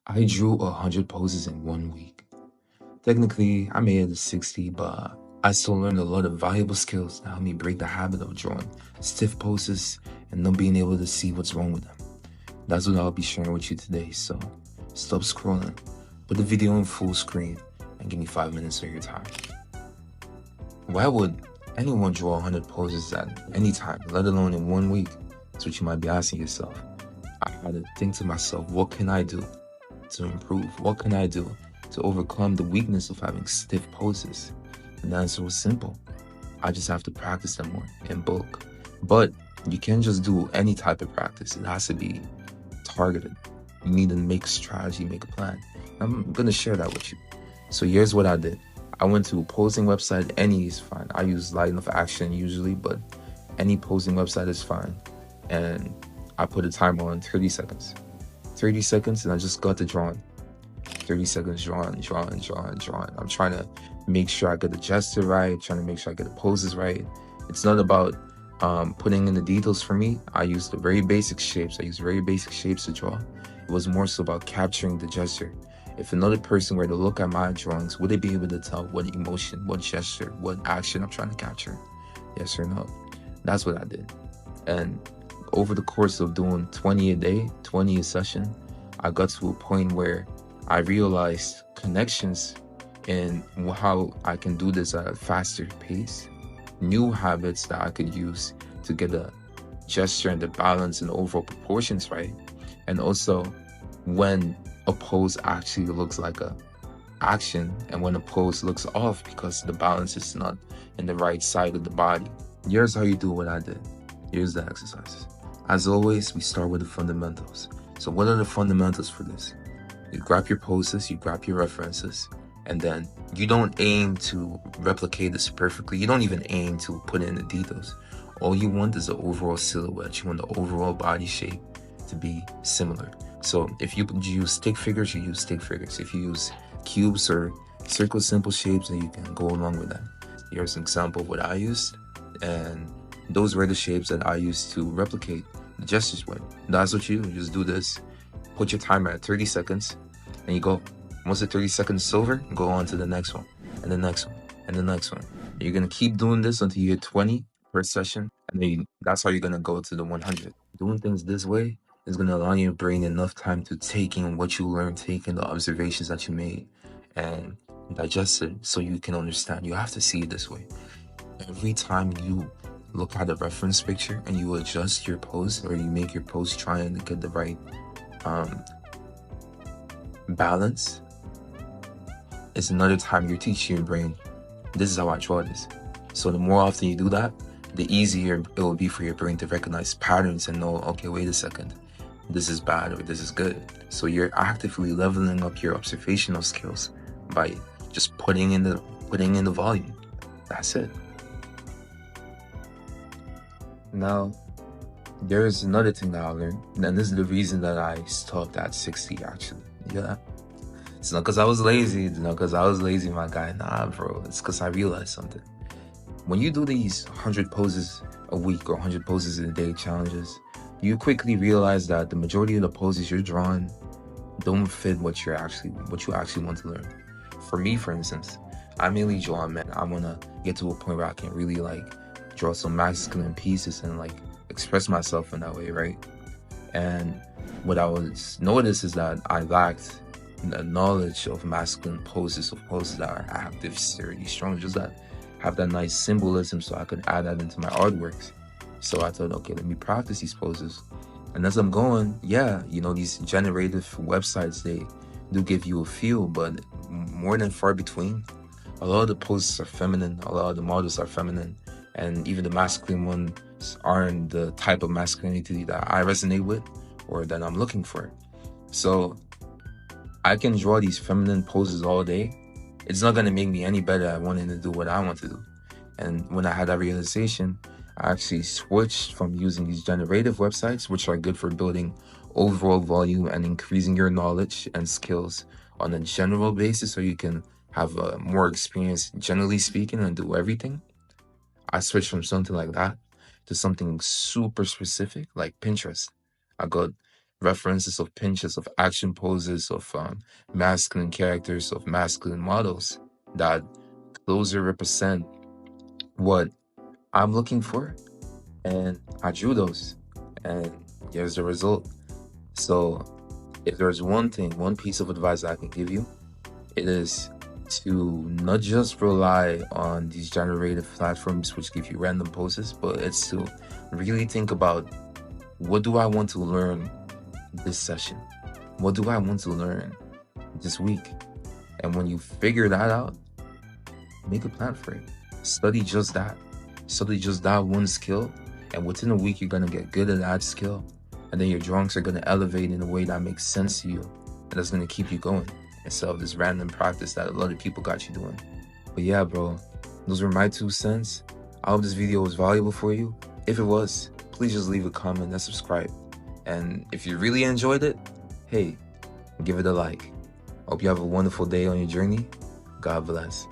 I drew 100 poses in 1 week. Technically, I made it to 60, but I still learned a lot of valuable skills that helped me break the habit of drawing stiff poses and not being able to see what's wrong with them. That's what I'll be sharing with you today, so stop scrolling, put the video on full screen, and give me 5 minutes of your time. Why would anyone draw 100 poses at any time, let alone in 1 week? That's what you might be asking yourself. I had to think to myself, what can I do to improve? What can I do to overcome the weakness of having stiff poses? And the answer was simple. I just have to practice them more in bulk. But you can't just do any type of practice. It has to be targeted. You need to make a strategy, make a plan. I'm going to share that with you. So here's what I did. I went to a posing website. Any is fine. I use Light Enough Action usually, but any posing website is fine. And I put a timer on 30 seconds. 30 seconds and I just got to drawing. 30 seconds drawing. I'm trying to make sure I get the gesture right, trying to make sure I get the poses right. It's not about putting in the details for me. I use the very basic shapes. I use very basic shapes to draw. It was more so about capturing the gesture. If another person were to look at my drawings, would they be able to tell what emotion, what gesture, what action I'm trying to capture? Yes or no? That's what I did. And over the course of doing 20 a day, 20 a session, I got to a point where I realized connections in how I can do this at a faster pace, new habits that I could use to get the gesture and the balance and the overall proportions right, and also when a pose actually looks like a action and when a pose looks off because the balance is not in the right side of the body. Here's how you do what I did. Here's the exercises. As always, we start with the fundamentals. So what are the fundamentals for this? You grab your poses, you grab your references, and then you don't aim to replicate this perfectly. You don't even aim to put in the details. All you want is the overall silhouette. You want the overall body shape to be similar. So if you use stick figures, you use stick figures. If you use cubes or circle simple shapes, then you can go along with that. Here's an example of what I used, and those were the shapes that I used to replicate the gestures with. That's what you just do this. Put your timer at 30 seconds, and you go. Once the 30 seconds is over, go on to the next one, and the next one, and the next one. You're gonna keep doing this until you hit 20 per session, and then that's how you're gonna go to the 100. Doing things this way is going to allow your brain enough time to take in what you learned, take in the observations that you made, and digest it so you can understand. You have to see it this way. Every time you look at a reference picture and you adjust your pose, or you make your pose trying to get the right balance, it's another time you're teaching your brain, this is how I draw this. So the more often you do that, the easier it will be for your brain to recognize patterns and know, okay, wait a second, this is bad or this is good. So you're actively leveling up your observational skills by just putting in the volume. That's it. Now, there's another thing that I learned, and this is the reason that I stopped at 60 actually. Yeah. It's not because I was lazy, it's not because I was lazy, my guy. Nah, bro. It's because I realized something. When you do these 100 poses a week or 100 poses a day challenges, you quickly realize that the majority of the poses you're drawing don't fit what you actually want to learn. For me, for instance, I mainly draw men. I want to get to a point where I can really draw some masculine pieces and express myself in that way, right? And what I was noticed is that I lacked the knowledge of masculine poses, of poses that are active, sturdy, strong, just that have that nice symbolism so I could add that into my artworks. So I thought, okay, let me practice these poses. And as I'm going, yeah, these generative websites, they do give you a feel, but more than far between. A lot of the poses are feminine, a lot of the models are feminine, and even the masculine ones aren't the type of masculinity that I resonate with or that I'm looking for. So I can draw these feminine poses all day. It's not going to make me any better at wanting to do what I want to do. And when I had that realization, I actually switched from using these generative websites, which are good for building overall volume and increasing your knowledge and skills on a general basis so you can have more experience, generally speaking, and do everything. I switched from something like that to something super specific like Pinterest. I got references of pinches of action poses of masculine characters, of masculine models that closer represent what I'm looking for, and I drew those, and here's the result. So if there's one piece of advice I can give you, it is to not just rely on these generative platforms which give you random poses, but it's to really think about, what do I want to learn this session? What do I want to learn this week? And when you figure that out, make a plan for it. Study just that. Study just that one skill, and within a week you're gonna get good at that skill, and then your drawings are gonna elevate in a way that makes sense to you, and that's gonna keep you going instead of this random practice that a lot of people got you doing. But yeah, bro, those were my 2 cents. I hope this video was valuable for you. If it was, please just leave a comment and subscribe. And if you really enjoyed it, hey, give it a like. Hope you have a wonderful day on your journey. God bless.